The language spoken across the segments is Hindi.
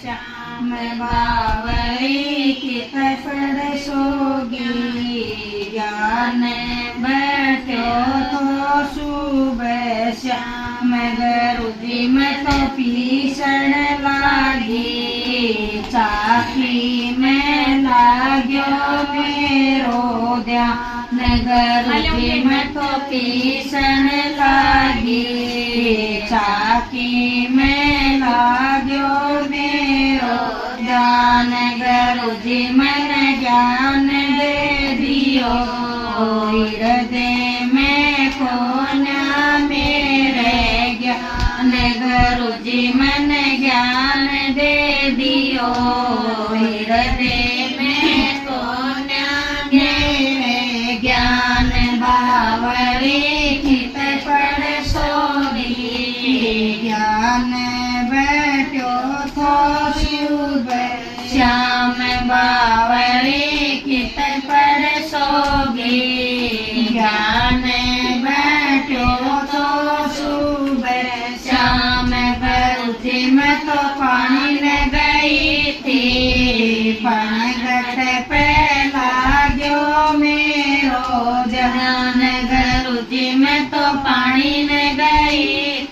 श्याम बावली कित पड़ सोगी ज्ञान बैठो तो शुभ श्याम गुरुजी में तो पीसण लागी चाकी में लाग्यो मेरो ध्यान गुरुजी में तो पीसण लागी चाकी में लाग्यो मेरो ध्यान गुरुजी मन ज्ञान दे दियो हृदय में कोना मेरे ज्ञान गुरुजी मन ज्ञान दे दियो हृदय में कोना मेरे ज्ञान बावली कित पड़ सोगी ज्ञान बैठो तो शुभ श्याम बावली कित पड़ सोगी ज्ञान बैठो तो शुभ श्याम गुरुजी में तो पानी न गई थी पानी घट पे लाग्यो मेरो ध्यान गुरुजी में तो पानी न गई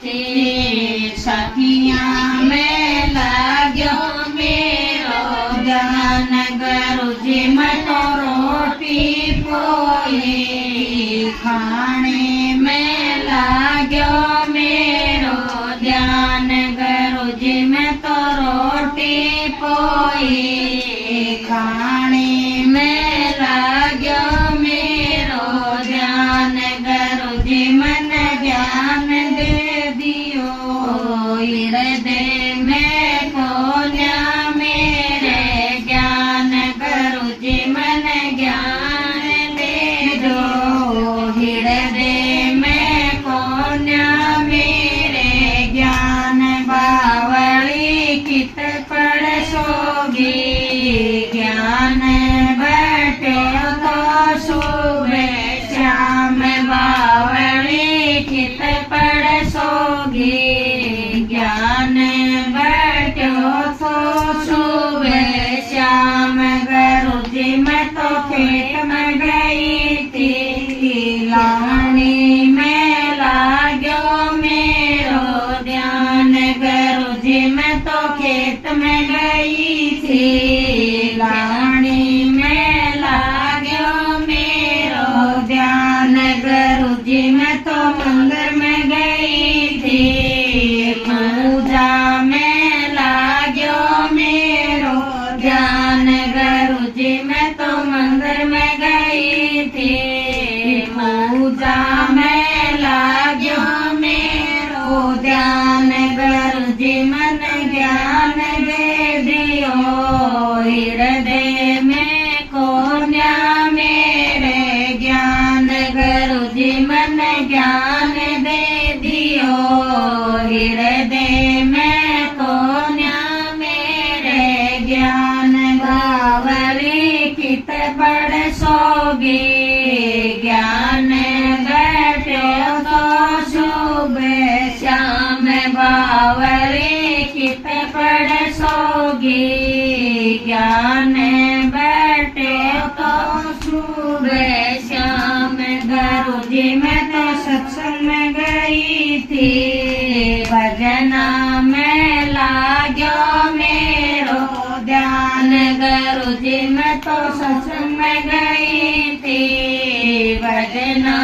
थी सखियां में लाग्यो मेरो ध्यान गुरुजी में तो रोटी पोई खाने में लाग्यो मेरो ध्यान गुरुजी में तो रोटी पोई खाने में लाग्यो मेरो ध्यान गुरुजी मन ज्ञान दे दियो हृदय में कोना मेरे ज्ञान गुरुजी मन ज्ञान दे दो हृदय में कोना मेरे ज्ञान बावली कित पड़ सोगी ज्ञान बैठो तो शुभ श्याम बावली कित पड़ सोगी ज्ञान बैठो तो शुभ श्याम गुरुजी में तो खेत में गई थी लावणी में लाग्यो मेरो ध्यान गुरुजी में तो खेत में गई थी लावणी में लाग्यो मेरो ध्यान गुरुजी में तो मंदिर में गई थी पूजा में लाग्यो मेरो ध्यान गुरुजी में तो मंदिर में गई थी पूजा में लाग्यो मेरो ध्यान गुरुजी मन ज्ञान दे दियो हृदय में कोना मेरे ज्ञान गुरुजी मन ज्ञान दे दियो हृदय में कोना मेरे ज्ञान बावली कित पड़ सोगी ज्ञान बैठो तो शुभ श्याम बावली कित पड़ सोगी ज्ञान बैठो तो शुभ श्याम गुरुजी में तो सत्संग में गई थी भजना में लाग्यो मेरो ध्यान गुरुजी में तो सत्संग में गई थी भजना